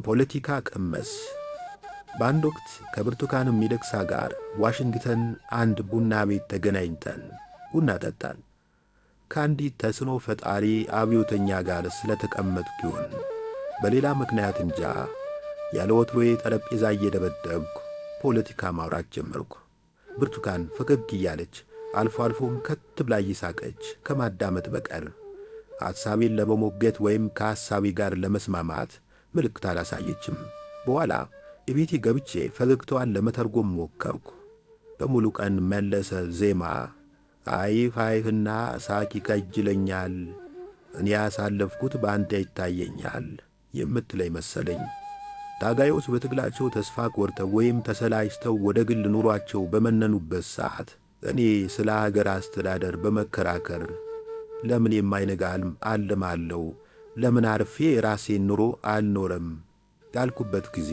ፖለቲካ ቀመስ በአንድ ወቅት ከብርቱካን ሚደቅሳ ጋር ዋሽንግተን አንድ ቡና ቤት ተገናኝተን ቡና ጠጣን። ከአንዲት ተስኖ ፈጣሪ አብዮተኛ ጋር ስለተቀመጥኩ ይሆን በሌላ ምክንያት እንጃ ያለ ወትሮዬ ጠረጴዛ እየደበደብኩ ፖለቲካ ማውራት ጀመርኩ። ብርቱካን ፈገግ እያለች አልፎ አልፎም ከት ብላ እየሳቀች ከማዳመጥ በቀር ሐሳቤን ለመሞገት ወይም ከሐሳቤ ጋር ለመስማማት ምልክት አላሳየችም። በኋላ እቤቴ ገብቼ ፈገግታዋን ለመተርጎም ሞከርኩ። በሙሉ ቀን መለሰ ዜማ አይፋይህና ሳቂ ከጅለኛል እኔ ያሳለፍኩት በአንተ ይታየኛል የምትለይ መሰለኝ። ታጋዮች በትግላቸው ተስፋ ቆርጠው ወይም ተሰላጅተው ወደ ግል ኑሯቸው በመነኑበት ሰዓት እኔ ስለ አገር አስተዳደር በመከራከር ለምን የማይነጋ ሕልም አልማለሁ፣ ለምን አርፌ የራሴን ኑሮ አልኖረም ያልኩበት ጊዜ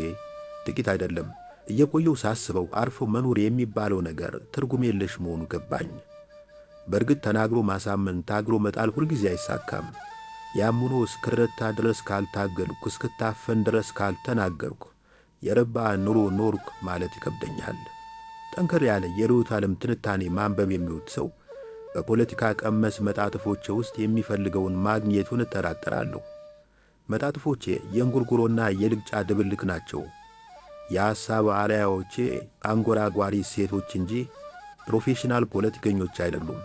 ጥቂት አይደለም። እየቆየው ሳስበው አርፎ መኖር የሚባለው ነገር ትርጉም የለሽ መሆኑ ገባኝ። በእርግጥ ተናግሮ ማሳመን ታግሮ መጣል ሁልጊዜ አይሳካም። ያምኖ እስክረታ ድረስ ካልታገልኩ፣ እስክታፈን ድረስ ካልተናገርኩ የረባ ኑሮ ኖርኩ ማለት ይከብደኛል። ጠንከር ያለ የርዕዮተ ዓለም ትንታኔ ማንበብ የሚወድ ሰው በፖለቲካ ቀመስ መጣጥፎቼ ውስጥ የሚፈልገውን ማግኘቱን እጠራጠራለሁ። መጣጥፎቼ የእንጉርጉሮና የልግጫ ድብልቅ ናቸው። የሐሳብ አርአያዎቼ አንጎራጓሪ ሴቶች እንጂ ፕሮፌሽናል ፖለቲከኞች አይደሉም።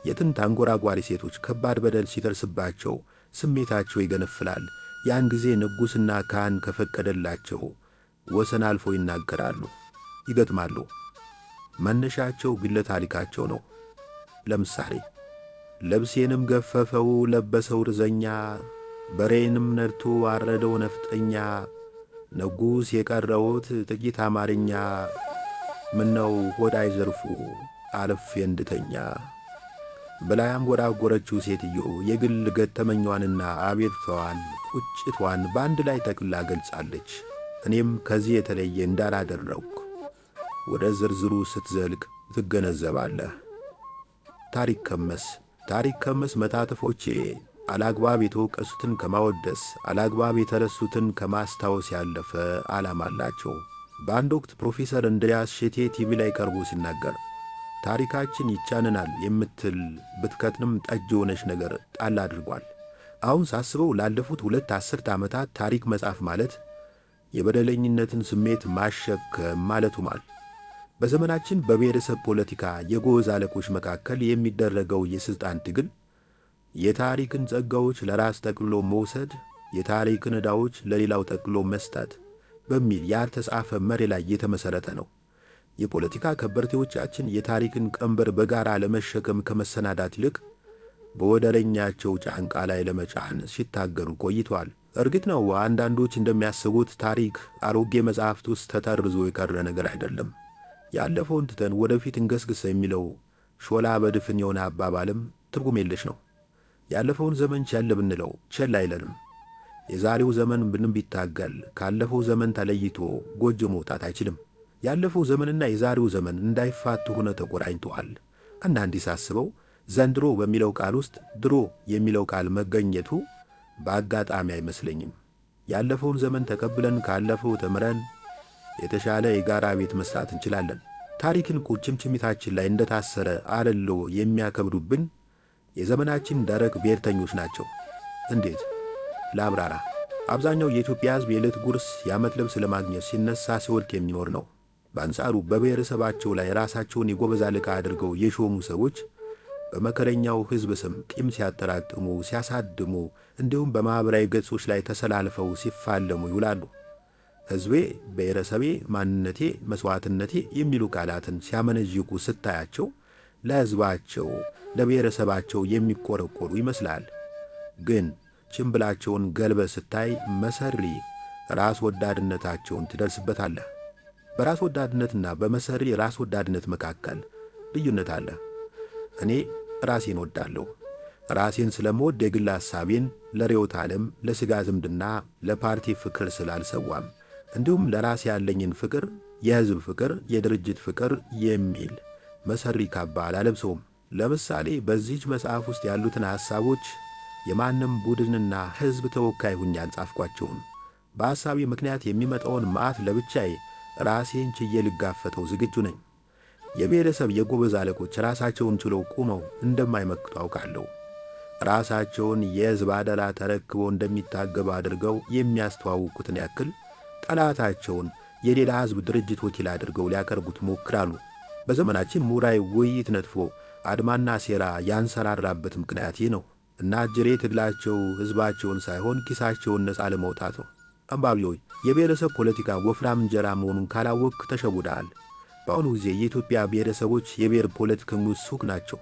የጥንት አንጎራጓሪ ሴቶች ከባድ በደል ሲደርስባቸው ስሜታቸው ይገነፍላል። ያን ጊዜ ንጉሥና ካህን ከፈቀደላቸው ወሰን አልፎ ይናገራሉ፣ ይገጥማሉ። መነሻቸው ግለ ታሪካቸው ነው። ለምሳሌ ልብሴንም ገፈፈው ለበሰው ርዘኛ፣ በሬንም ነድቶ አረደው ነፍጠኛ፣ ንጉሥ የቀረውት ጥቂት አማርኛ፣ ምነው ሆዳይ ዘርፉ አለፌ እንድተኛ ብላ ያንጎራጎረችው ሴትዮ የግል ገጠመኟንና አቤቱታዋን ቁጭቷን በአንድ ላይ ጠቅላ ገልጻለች። እኔም ከዚህ የተለየ እንዳላደረግኩ ወደ ዝርዝሩ ስትዘልቅ ትገነዘባለህ። ታሪክ ከመስ መጣጥፎቼ አላግባብ የተወቀሱትን ከማወደስ አላግባብ የተረሱትን ከማስታወስ ያለፈ ዓላማ አላቸው። በአንድ ወቅት ፕሮፌሰር እንድሪያስ ሼቴ ቲቪ ላይ ቀርቦ ሲናገር ታሪካችን ይቻነናል የምትል ብትከትንም ጠጅ የሆነች ነገር ጣል አድርጓል። አሁን ሳስበው ላለፉት 2 አስርት ዓመታት ታሪክ መጻፍ ማለት የበደለኝነትን ስሜት ማሸከም ማለቱማል። በዘመናችን በብሔረሰብ ፖለቲካ የጎበዝ አለቆች መካከል የሚደረገው የሥልጣን ትግል የታሪክን ጸጋዎች ለራስ ጠቅልሎ መውሰድ፣ የታሪክን ዕዳዎች ለሌላው ጠቅልሎ መስጠት በሚል ያልተጻፈ መሪ ላይ የተመሠረተ ነው። የፖለቲካ ከበርቴዎቻችን የታሪክን ቀንበር በጋራ ለመሸከም ከመሰናዳት ይልቅ በወደረኛቸው ጫንቃ ላይ ለመጫን ሲታገሩ ቆይተዋል። እርግጥ ነው አንዳንዶች እንደሚያስቡት ታሪክ አሮጌ መጽሐፍት ውስጥ ተጠርዞ የቀረ ነገር አይደለም። ያለፈውን ትተን ወደፊት እንገስግስ የሚለው ሾላ በድፍን የሆነ አባባልም ትርጉም የለሽ ነው። ያለፈውን ዘመን ቸል ብንለው ቸል አይለንም። የዛሬው ዘመን ምንም ቢታገል ካለፈው ዘመን ተለይቶ ጎጆ መውጣት አይችልም። ያለፈው ዘመንና የዛሬው ዘመን እንዳይፋቱ ሆነው ተቆራኝተዋል። አንዳንዴ ሳስበው ዘንድሮ በሚለው ቃል ውስጥ ድሮ የሚለው ቃል መገኘቱ በአጋጣሚ አይመስለኝም። ያለፈውን ዘመን ተቀብለን ካለፈው ተምረን የተሻለ የጋራ ቤት መስራት እንችላለን። ታሪክን ቁርጭምጭሚታችን ላይ እንደታሰረ አለሎ የሚያከብዱብን የዘመናችን ደረቅ ብሔርተኞች ናቸው። እንዴት ላብራራ? አብዛኛው የኢትዮጵያ ሕዝብ የዕለት ጉርስ የዓመት ልብስ ለማግኘት ሲነሳ ሲወድቅ የሚኖር ነው። በአንጻሩ በብሔረሰባቸው ላይ ራሳቸውን የጎበዝ አለቃ አድርገው የሾሙ ሰዎች በመከረኛው ሕዝብ ስም ቂም ሲያጠራቅሙ፣ ሲያሳድሙ እንዲሁም በማኅበራዊ ገጾች ላይ ተሰላልፈው ሲፋለሙ ይውላሉ። ሕዝቤ፣ ብሔረሰቤ፣ ማንነቴ፣ መሥዋዕትነቴ የሚሉ ቃላትን ሲያመነዥቁ ስታያቸው ለሕዝባቸው ለብሔረሰባቸው የሚቆረቆሩ ይመስላል። ግን ጭምብላቸውን ገልበ ስታይ መሰሪ ራስ ወዳድነታቸውን ትደርስበታለህ። በራስ ወዳድነትና በመሰሪ ራስ ወዳድነት መካከል ልዩነት አለ። እኔ ራሴን ወዳለሁ። ራሴን ስለምወድ የግል ሐሳቤን ለርዕዮተ ዓለም፣ ለሥጋ ዝምድና፣ ለፓርቲ ፍቅር ስላልሰዋም እንዲሁም ለራሴ ያለኝን ፍቅር የሕዝብ ፍቅር፣ የድርጅት ፍቅር የሚል መሰሪ ካባ አላለብሰውም። ለምሳሌ በዚህች መጽሐፍ ውስጥ ያሉትን ሐሳቦች የማንም ቡድንና ሕዝብ ተወካይ ሁኜ አልጻፍኳቸውም። በሐሳቤ ምክንያት የሚመጣውን መዓት ለብቻዬ ራሴን ችዬ ልጋፈጠው ዝግጁ ነኝ። የብሔረሰብ የጎበዝ አለቆች ራሳቸውን ችለው ቆመው እንደማይመክቱ አውቃለሁ። ራሳቸውን የሕዝብ አደራ ተረክበው እንደሚታገቡ አድርገው የሚያስተዋውቁትን ያክል ጠላታቸውን የሌላ ሕዝብ ድርጅት ወኪል አድርገው ሊያቀርቡት ሞክራሉ። በዘመናችን ምሁራዊ ውይይት ነጥፎ አድማና ሴራ ያንሰራራበት ምክንያት ይህ ነው እና እጅሬ ትግላቸው ሕዝባቸውን ሳይሆን ኪሳቸውን ነፃ ለመውጣት ነው። አንባቢዎች፣ የብሔረሰብ ፖለቲካ ወፍራም እንጀራ መሆኑን ካላወቅ ተሸውደሃል። በአሁኑ ጊዜ የኢትዮጵያ ብሔረሰቦች የብሔር ፖለቲከኞች ሱቅ ናቸው።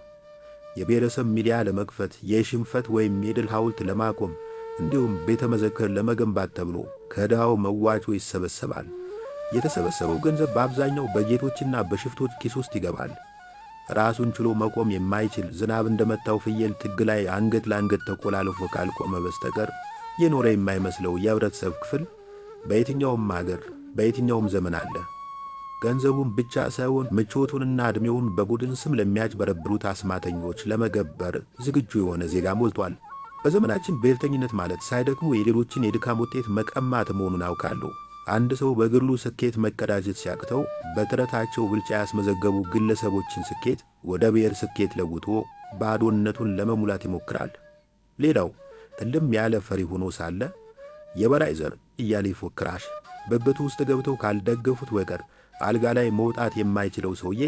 የብሔረሰብ ሚዲያ ለመክፈት፣ የሽንፈት ወይም የድል ሐውልት ለማቆም እንዲሁም ቤተ መዘክር ለመገንባት ተብሎ ከድሃው መዋጮ ይሰበሰባል። የተሰበሰበው ገንዘብ በአብዛኛው በጌቶችና በሽፍቶች ኪስ ውስጥ ይገባል። ራሱን ችሎ መቆም የማይችል ዝናብ እንደመታው ፍየል ትግ ላይ አንገት ለአንገት ተቆላልፎ ካልቆመ በስተቀር የኖረ የማይመስለው የህብረተሰብ ክፍል በየትኛውም አገር በየትኛውም ዘመን አለ። ገንዘቡን ብቻ ሳይሆን ምቾቱንና ዕድሜውን በቡድን ስም ለሚያጭበረብሩት አስማተኞች ለመገበር ዝግጁ የሆነ ዜጋ ሞልቷል። በዘመናችን ብሔርተኝነት ማለት ሳይደክሙ የሌሎችን የድካም ውጤት መቀማት መሆኑን አውቃለሁ። አንድ ሰው በግሉ ስኬት መቀዳጀት ሲያቅተው በጥረታቸው ብልጫ ያስመዘገቡ ግለሰቦችን ስኬት ወደ ብሔር ስኬት ለውጦ ባዶነቱን ለመሙላት ይሞክራል። ሌላው እልም ያለ ፈሪ ሆኖ ሳለ የበላይ ዘር እያለ ይፎክራል። በበቱ ውስጥ ገብተው ካልደገፉት በቀር አልጋ ላይ መውጣት የማይችለው ሰውዬ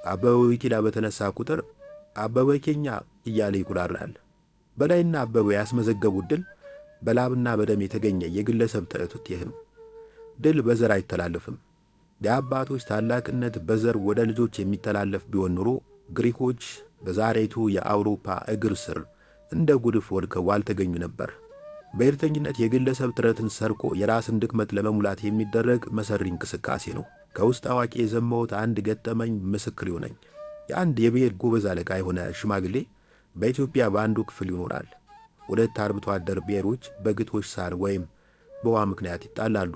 አበበ ቢቂላ በተነሳ ቁጥር አበበ ኬኛ እያለ ይኩራራል። በላይና አበበ ያስመዘገቡት ድል በላብና በደም የተገኘ የግለሰብ ጥረት ውጤት ነው። ድል በዘር አይተላለፍም። የአባቶች ታላቅነት በዘር ወደ ልጆች የሚተላለፍ ቢሆን ኑሮ ግሪኮች በዛሬቱ የአውሮፓ እግር ስር እንደ ጉድፍ ወድቀው አልተገኙ ነበር። ብሔርተኝነት የግለሰብ ጥረትን ሰርቆ የራስን ድክመት ለመሙላት የሚደረግ መሰሪ እንቅስቃሴ ነው። ከውስጥ አዋቂ የዘመውት አንድ ገጠመኝ ምስክር ይሆነኝ። የአንድ የብሔር ጎበዝ አለቃ የሆነ ሽማግሌ በኢትዮጵያ በአንዱ ክፍል ይኖራል። ሁለት አርብቶ አደር ብሔሮች በግጦሽ ሳር ወይም በውሃ ምክንያት ይጣላሉ።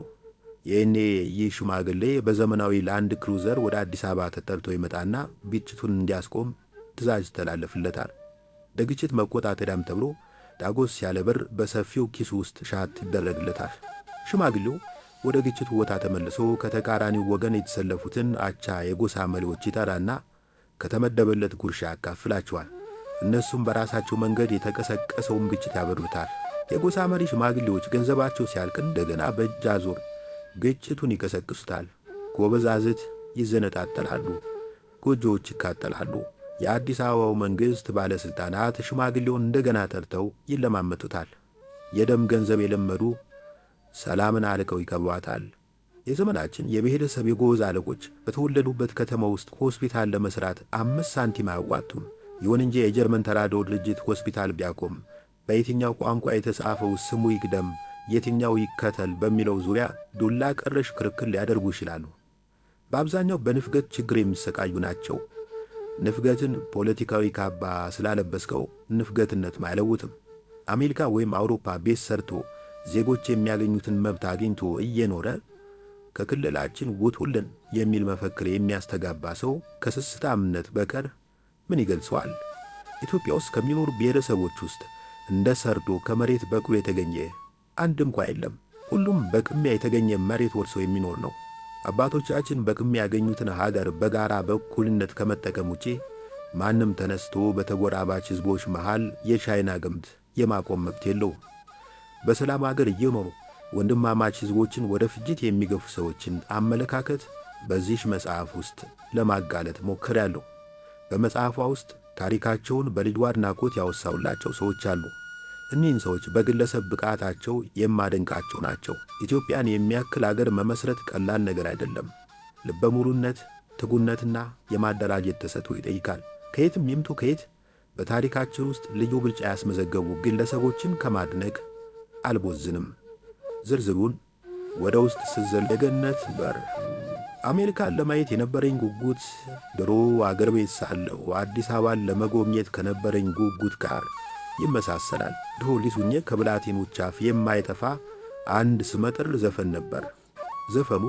ይህኔ ይህ ሽማግሌ በዘመናዊ ላንድ ክሩዘር ወደ አዲስ አበባ ተጠርቶ ይመጣና ግጭቱን እንዲያስቆም ትዕዛዝ ይተላለፍለታል። ለግጭት መቆጣጠሪያም ተብሎ ዳጎስ ያለ ብር በሰፊው ኪሱ ውስጥ ሻት ይደረግለታል። ሽማግሌው ወደ ግጭቱ ቦታ ተመልሶ ከተቃራኒው ወገን የተሰለፉትን አቻ የጎሳ መሪዎች ይጠራና ከተመደበለት ጉርሻ ያካፍላቸዋል። እነሱም በራሳቸው መንገድ የተቀሰቀሰውን ግጭት ያበርዱታል። የጎሳ መሪ ሽማግሌዎች ገንዘባቸው ሲያልቅ እንደገና በእጅ አዙር ግጭቱን ይቀሰቅሱታል። ጎበዛዝት ይዘነጣጠላሉ፣ ጎጆዎች ይካተላሉ። የአዲስ አበባው መንግሥት ባለሥልጣናት ሽማግሌውን እንደገና ጠርተው ይለማመጡታል። የደም ገንዘብ የለመዱ ሰላምን አልቀው ይከቧታል። የዘመናችን የብሔረሰብ የጎበዝ አለቆች በተወለዱበት ከተማ ውስጥ ሆስፒታል ለመሥራት 5 ሳንቲም አያዋጡም። ይሁን እንጂ የጀርመን ተራድኦ ድርጅት ሆስፒታል ቢያቆም በየትኛው ቋንቋ የተጻፈው ስሙ ይቅደም የትኛው ይከተል በሚለው ዙሪያ ዱላ ቀረሽ ክርክር ሊያደርጉ ይችላሉ። በአብዛኛው በንፍገት ችግር የሚሰቃዩ ናቸው። ንፍገትን ፖለቲካዊ ካባ ስላለበስከው ንፍገትነትም አይለውጥም። አሜሪካ ወይም አውሮፓ ቤት ሰርቶ ዜጎች የሚያገኙትን መብት አግኝቶ እየኖረ ከክልላችን ውጡልን የሚል መፈክር የሚያስተጋባ ሰው ከስስታምነት በቀር ምን ይገልጸዋል? ኢትዮጵያ ውስጥ ከሚኖሩ ብሔረሰቦች ውስጥ እንደ ሰርዶ ከመሬት በቅሎ የተገኘ አንድ እንኳ የለም። ሁሉም በቅሚያ የተገኘ መሬት ወርሶ የሚኖር ነው። አባቶቻችን በቅሚያ ያገኙትን ሀገር በጋራ በእኩልነት ከመጠቀም ውጪ ማንም ተነስቶ በተጎራባች ሕዝቦች መሃል የቻይና ግምት የማቆም መብት የለው። በሰላም ሀገር እየኖሩ ወንድማማች ሕዝቦችን ወደ ፍጅት የሚገፉ ሰዎችን አመለካከት በዚህ መጽሐፍ ውስጥ ለማጋለጥ ሞክሬያለሁ። በመጽሐፏ ውስጥ ታሪካቸውን በልዩ አድናቆት ያወሳውላቸው ሰዎች አሉ። እኒህን ሰዎች በግለሰብ ብቃታቸው የማደንቃቸው ናቸው። ኢትዮጵያን የሚያክል አገር መመስረት ቀላል ነገር አይደለም። ልበ ሙሉነት፣ ትጉነትና የማደራጀት ተሰጥኦ ይጠይቃል። ከየትም ይምጡ ከየት በታሪካችን ውስጥ ልዩ ብልጫ ያስመዘገቡ ግለሰቦችን ከማድነቅ አልቦዝንም። ዝርዝሩን ወደ ውስጥ ስዘል የገነት በር አሜሪካን ለማየት የነበረኝ ጉጉት ድሮ አገር ቤት ሳለሁ አዲስ አበባን ለመጎብኘት ከነበረኝ ጉጉት ጋር ይመሳሰላል። ድሮ ሊሱኜ ከብላቴኖች አፍ የማይጠፋ አንድ ስመጥር ዘፈን ነበር። ዘፈኑ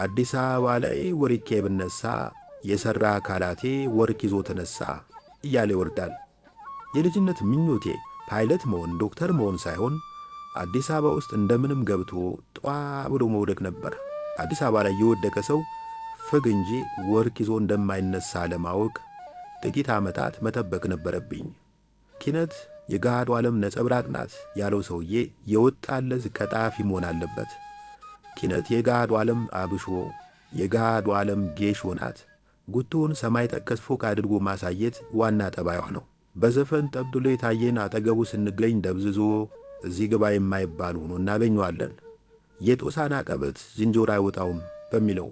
አዲስ አበባ ላይ ወርቄ ብነሳ የሠራ አካላቴ ወርቅ ይዞ ተነሳ እያለ ይወርዳል። የልጅነት ምኞቴ ፓይለት መሆን ዶክተር መሆን ሳይሆን አዲስ አበባ ውስጥ እንደምንም ገብቶ ጧ ብሎ መውደቅ ነበር። አዲስ አበባ ላይ የወደቀ ሰው ፍግ እንጂ ወርቅ ይዞ እንደማይነሳ ለማወቅ ጥቂት ዓመታት መጠበቅ ነበረብኝ። ኪነት የገሃዱ ዓለም ነጸብራቅ ናት ያለው ሰውዬ የወጣለት ቀጣፊ መሆን አለበት። ኪነት የገሃዱ ዓለም አብሾ፣ የገሃዱ ዓለም ጌሾ ናት። ጉቶውን ሰማይ ጠቀስ ፎቅ አድርጎ ማሳየት ዋና ጠባይዋ ነው። በዘፈን ጠብድሎ የታየን አጠገቡ ስንገኝ ደብዝዞ እዚህ ግባ የማይባል ሆኖ እናገኘዋለን። የጦሳን አቀበት ዝንጀሮ አይወጣውም በሚለው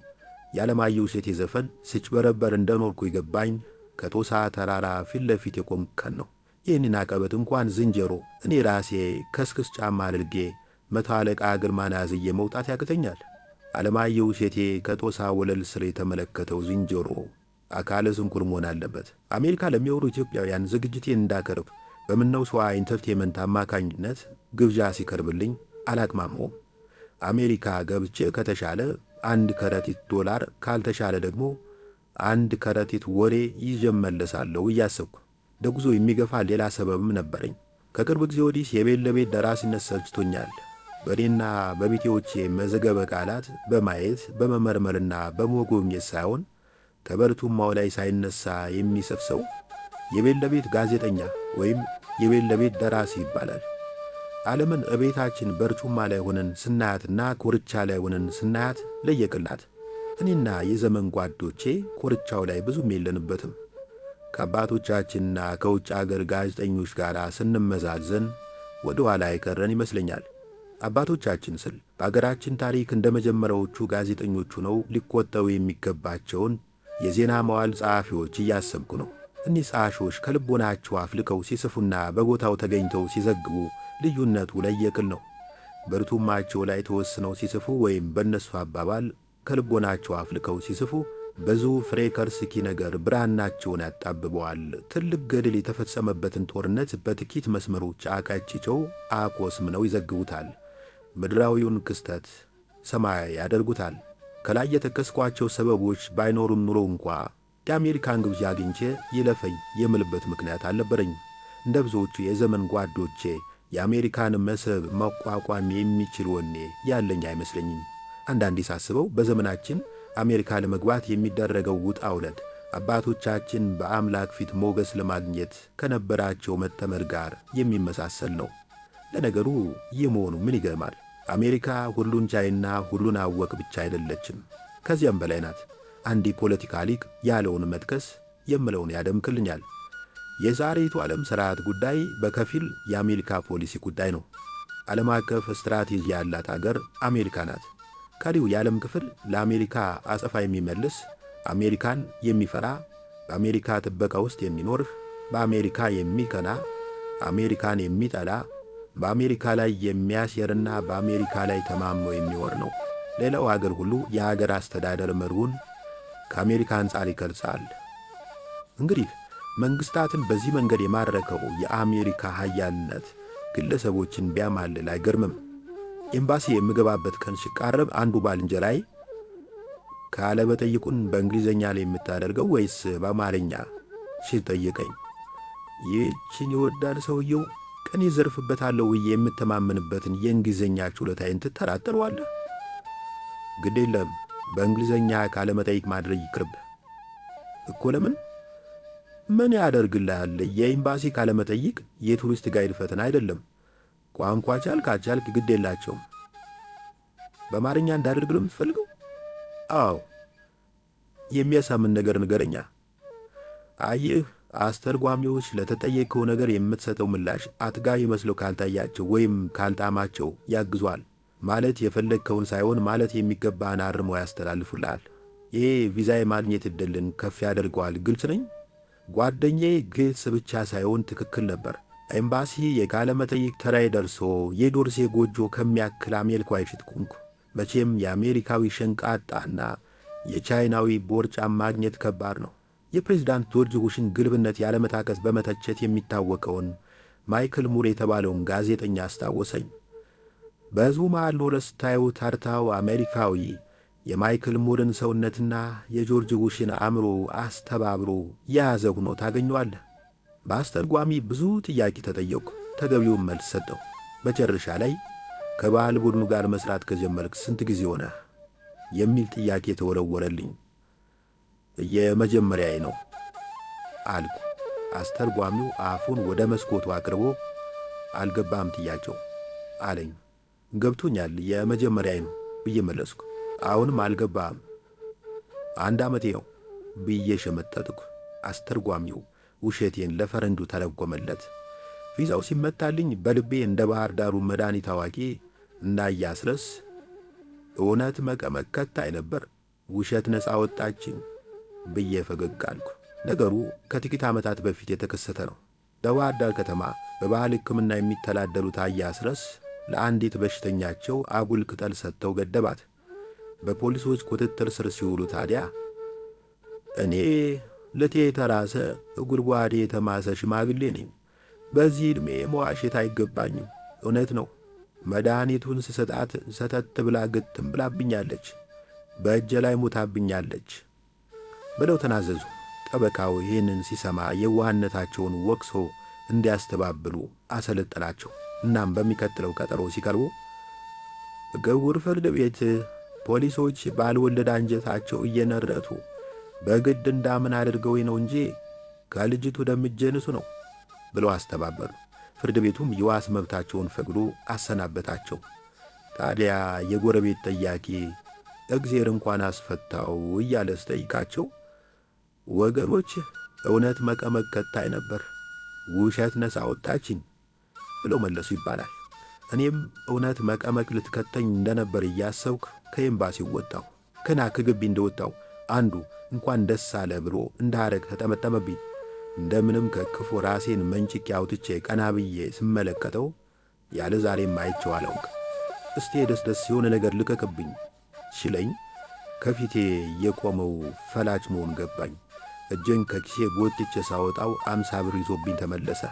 የዓለማየሁ እሸቴ ዘፈን ስጭበረበር እንደኖርኩ የገባኝ ከጦሳ ተራራ ፊት ለፊት የቆምከን ነው። ይህንን አቀበት እንኳን ዝንጀሮ እኔ ራሴ ከስክስ ጫማ አድርጌ መቶ አለቃ ግርማን አዝዬ መውጣት ያቅተኛል። ዓለማየሁ እሸቴ ከጦሳ ወለል ስር የተመለከተው ዝንጀሮ አካለ ስንኩል መሆን አለበት። አሜሪካ ለሚኖሩ ኢትዮጵያውያን ዝግጅቴን እንዳቀርብ በምነው ሸዋ ኢንተርቴንመንት አማካኝነት ግብዣ ሲቀርብልኝ አላቅማማውም። አሜሪካ ገብቼ ከተሻለ 1 ከረጢት ዶላር ካልተሻለ ደግሞ 1 ከረጢት ወሬ ይዤ እመለሳለሁ እያሰብኩ ለጉዞ የሚገፋ ሌላ ሰበብም ነበረኝ። ከቅርብ ጊዜ ወዲህ የቤት ለቤት ደራሲነት ሰልችቶኛል። በእኔና በቢጤዎቼ መዘገበ ቃላት በማየት በመመርመርና በመጎብኘት ሳይሆን ከበርቱማው ላይ ሳይነሳ የሚጽፍ ሰው የቤት ለቤት ጋዜጠኛ ወይም የቤት ለቤት ደራሲ ይባላል። ዓለምን እቤታችን በርጩማ ላይ ሆነን ስናያትና ኮርቻ ላይ ሆነን ስናያት ለየቅላት። እኔና የዘመን ጓዶቼ ኮርቻው ላይ ብዙም የለንበትም። ከአባቶቻችንና ከውጭ አገር ጋዜጠኞች ጋር ስንመዛዘን ወደ ኋላ የቀረን ይመስለኛል። አባቶቻችን ስል በአገራችን ታሪክ እንደ መጀመሪያዎቹ ጋዜጠኞቹ ነው ሊቆጠሩ የሚገባቸውን የዜና መዋዕል ጸሐፊዎች እያሰብኩ ነው። እኒህ ጸሐፊዎች ከልቦናቸው አፍልቀው ሲጽፉና በቦታው ተገኝተው ሲዘግቡ ልዩነቱ ለየቅል ነው። በርቱማቸው ላይ ተወስነው ሲጽፉ ወይም በእነሱ አባባል ከልቦናቸው አፍልቀው ሲጽፉ ብዙ ፍሬ ከርስኪ ነገር ብራናቸውን ያጣብበዋል። ትልቅ ገድል የተፈጸመበትን ጦርነት በጥቂት መስመሮች አቀጭጨው አቆስምነው ይዘግቡታል። ምድራዊውን ክስተት ሰማያዊ ያደርጉታል። ከላይ የጠቀስኳቸው ሰበቦች ባይኖሩም ኑሮ እንኳ የአሜሪካን ግብዣ አግኝቼ ይለፈኝ የምልበት ምክንያት አልነበረኝም። እንደ ብዙዎቹ የዘመን ጓዶቼ የአሜሪካን መስህብ መቋቋም የሚችል ወኔ ያለኝ አይመስለኝም። አንዳንዴ ሳስበው በዘመናችን አሜሪካ ለመግባት የሚደረገው ውጣ ውረድ አባቶቻችን በአምላክ ፊት ሞገስ ለማግኘት ከነበራቸው መተመር ጋር የሚመሳሰል ነው። ለነገሩ ይህ መሆኑ ምን ይገርማል? አሜሪካ ሁሉን ቻይና ሁሉን አወቅ ብቻ አይደለችም፣ ከዚያም በላይ ናት። አንድ ፖለቲካ ሊቅ ያለውን መጥቀስ የምለውን ያደምክልኛል። የዛሬቱ ዓለም ሥርዓት ጉዳይ በከፊል የአሜሪካ ፖሊሲ ጉዳይ ነው። ዓለም አቀፍ ስትራቴጂ ያላት አገር አሜሪካ ናት። ቀሪው የዓለም ክፍል ለአሜሪካ አጸፋ የሚመልስ፣ አሜሪካን የሚፈራ፣ በአሜሪካ ጥበቃ ውስጥ የሚኖር፣ በአሜሪካ የሚቀና፣ አሜሪካን የሚጠላ፣ በአሜሪካ ላይ የሚያሴርና በአሜሪካ ላይ ተማምኖ የሚወር ነው። ሌላው አገር ሁሉ የአገር አስተዳደር መርሁን ከአሜሪካ አንጻር ይገልጻል። እንግዲህ መንግስታትን በዚህ መንገድ የማረከው የአሜሪካ ኃያልነት ግለሰቦችን ቢያማልል አይገርምም። ኤምባሲ የምገባበት ቀን ሲቃረብ አንዱ ባልንጀራይ ካለ በጠይቁን በእንግሊዘኛ ላይ የምታደርገው ወይስ በአማርኛ ሲል ጠየቀኝ። ይህችን ይወዳል ሰውየው። ቀን ይዘርፍበታለሁ ብዬ የምተማመንበትን የእንግሊዘኛ ችሎታዬን ትጠራጠረዋለህ? ግድ የለም በእንግሊዘኛ ካለ መጠይቅ ማድረግ ይቅርብ እኮ። ለምን? ምን ያደርግልሃል? የኤምባሲ ካለ መጠይቅ የቱሪስት ጋይድ ፈተና አይደለም። ቋንቋ ቻልክ አልቻልክ ግድ የላቸውም። በአማርኛ እንዳደርግ ነው የምትፈልገው? አዎ። የሚያሳምን ነገር ንገረኛ። አየህ፣ አስተርጓሚዎች ለተጠየቀው ነገር የምትሰጠው ምላሽ አጥጋቢ መስሎ ካልታያቸው ወይም ካልጣማቸው ያግዟል። ማለት የፈለግከውን ሳይሆን ማለት የሚገባህን አርመው ያስተላልፉልሃል። ይሄ ቪዛ የማግኘት ዕድልን ከፍ ያደርገዋል። ግልጽ ነኝ? ጓደኛዬ ግልጽ ብቻ ሳይሆን ትክክል ነበር። ኤምባሲ የቃለ መጠይቅ ተራይ ደርሶ የዶርሴ ጎጆ ከሚያክል አሜሪካዊ ፊት ቆምኩ። መቼም የአሜሪካዊ ሸንቃጣና የቻይናዊ ቦርጫም ማግኘት ከባድ ነው። የፕሬዝዳንት ጆርጅ ቡሽን ግልብነት ያለመታከስ በመተቸት የሚታወቀውን ማይክል ሙር የተባለውን ጋዜጠኛ አስታወሰኝ። በሕዝቡ መሃል ኖረ ስታዩ ታርታው አሜሪካዊ የማይክል ሙርን ሰውነትና የጆርጅ ቡሽን አእምሮ አስተባብሮ የያዘ ሆኖ ታገኘዋለህ። በአስተርጓሚ ብዙ ጥያቄ ተጠየቅኩ። ተገቢውን መልስ ሰጠው። መጨረሻ ላይ ከባህል ቡድኑ ጋር መስራት ከጀመርክ ስንት ጊዜ ሆነ? የሚል ጥያቄ ተወረወረልኝ። የመጀመሪያዬ ነው አልኩ። አስተርጓሚው አፉን ወደ መስኮቱ አቅርቦ አልገባም ጥያቄው አለኝ። ገብቶኛል፣ የመጀመሪያዬ ነው ብዬ መለስኩ። አሁንም አልገባም። 1 ዓመቴ ነው ብዬ ሸመጠጥኩ። አስተርጓሚው ውሸቴን ለፈረንጁ ተረጎመለት። ቪዛው ሲመታልኝ በልቤ እንደ ባህር ዳሩ መድኃኒት አዋቂ እና እያስረስ እውነት መቀመቅ ከታይ ነበር፣ ውሸት ነፃ ወጣችኝ ብዬ ፈገግ አልኩ። ነገሩ ከጥቂት ዓመታት በፊት የተከሰተ ነው። በባህር ዳር ከተማ በባህል ሕክምና የሚተዳደሩት አያስረስ ለአንዲት በሽተኛቸው አጉል ቅጠል ሰጥተው ገደባት። በፖሊሶች ቁጥጥር ስር ሲውሉ ታዲያ እኔ ለቴ የተራሰ ጉድጓዴ የተማሰ ሽማግሌ ነኝ። በዚህ ዕድሜ መዋሸት አይገባኝም። እውነት ነው። መድኃኒቱን ስሰጣት ሰተት ብላ ግጥም ብላብኛለች፣ በእጄ ላይ ሞታብኛለች ብለው ተናዘዙ። ጠበቃው ይህንን ሲሰማ የዋህነታቸውን ወቅሶ እንዲያስተባብሉ አሰለጠናቸው። እናም በሚቀጥለው ቀጠሮ ሲቀርቡ ገውር ፍርድ ቤት ፖሊሶች ባልወለድ አንጀታቸው እየነረቱ በግድ እንዳምን አድርገው ነው እንጂ ከልጅቱ ደምጀንሱ ነው ብለው አስተባበሉ። ፍርድ ቤቱም የዋስ መብታቸውን ፈቅዶ አሰናበታቸው። ታዲያ የጎረቤት ጠያቂ እግዜር እንኳን አስፈታው እያለ ስጠይቃቸው ወገኖች እውነት መቀመቅ ከታይ ነበር፣ ውሸት ነፃ ወጣችኝ ብለው መለሱ ይባላል። እኔም እውነት መቀመቅ ልትከተኝ እንደነበር እያሰብኩ ከኤምባሲው ወጣሁ። ገና ከግቢ እንደወጣሁ አንዱ እንኳን ደስ አለ ብሎ እንዳረግ ተጠመጠመብኝ። እንደምንም ከክፉ ራሴን መንጭቄ አውጥቼ ቀና ብዬ ስመለከተው ያለ ዛሬም አይቼው አላውቅ። እስቴ ደስ የሆነ ነገር ልቀቅብኝ ሲለኝ ከፊቴ የቆመው ፈላጭ መሆን ገባኝ። እጄን ከኪሴ ጎትቼ ሳወጣው 50 ብር ይዞብኝ ተመለሰ።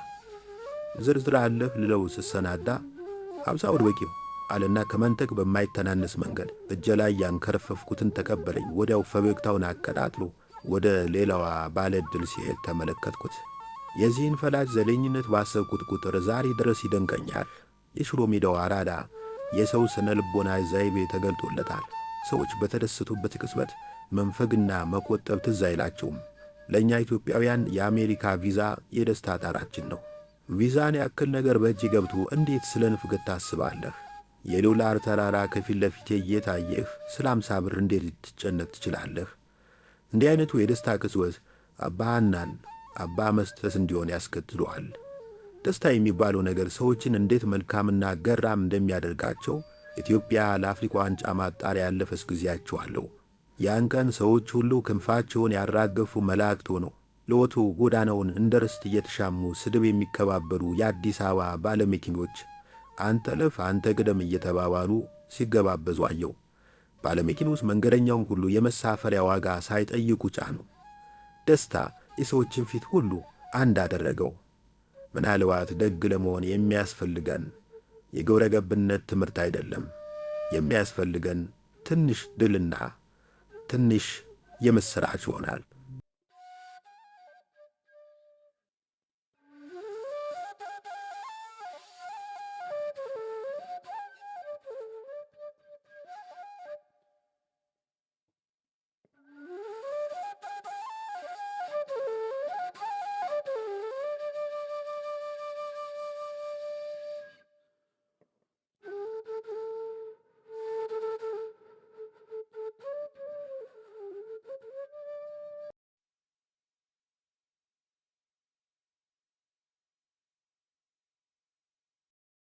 ዝርዝር አለህ ልለው ስሰናዳ 50 ብር በቂው አለና ከመንጠቅ በማይተናነስ መንገድ እጄ ላይ ያንከረፈፍኩትን ተቀበለኝ። ወዲያው ፈገግታውን አቀጣጥሎ ወደ ሌላዋ ባለ ዕድል ሲሄድ ተመለከትኩት። የዚህን ፈላጭ ዘለኝነት ባሰብኩት ቁጥር ዛሬ ድረስ ይደንቀኛል። የሽሮ ሜዳው አራዳ የሰው ስነ ልቦና ዘይቤ ተገልጦለታል። ሰዎች በተደሰቱበት ቅጽበት መንፈግና መቆጠብ ትዝ አይላቸውም። ለእኛ ኢትዮጵያውያን የአሜሪካ ቪዛ የደስታ ጣራችን ነው። ቪዛን ያክል ነገር በእጅ ገብቶ እንዴት ስለ ንፍገት ታስባለህ? የዶላር ተራራ ከፊት ለፊቴ እየታየህ ስለ 50 ብር እንዴት ልትጨነቅ ትችላለህ? እንዲህ አይነቱ የደስታ ቅጽበት አባ ሐናን አባ መስጠት እንዲሆን ያስከትለዋል። ደስታ የሚባለው ነገር ሰዎችን እንዴት መልካምና ገራም እንደሚያደርጋቸው ኢትዮጵያ ለአፍሪካ ዋንጫ ማጣሪያ ያለፈስ ጊዜያቸው አለው። ያን ቀን ሰዎች ሁሉ ክንፋቸውን ያራገፉ መላእክት ሆነው ለወቱ ጎዳናውን እንደ ርስት እየተሻሙ ስድብ የሚከባበሩ የአዲስ አበባ ባለመኪኖች አንተ ለፍ አንተ ቅደም እየተባባሉ ሲገባበዙ አየው። ባለመኪኖች መንገደኛውን ሁሉ የመሳፈሪያ ዋጋ ሳይጠይቁ ጫኑ። ደስታ የሰዎችን ፊት ሁሉ አንድ አደረገው። ምናልባት ደግ ለመሆን የሚያስፈልገን የግብረ ገብነት ትምህርት አይደለም። የሚያስፈልገን ትንሽ ድልና ትንሽ የምሥራች ይሆናል።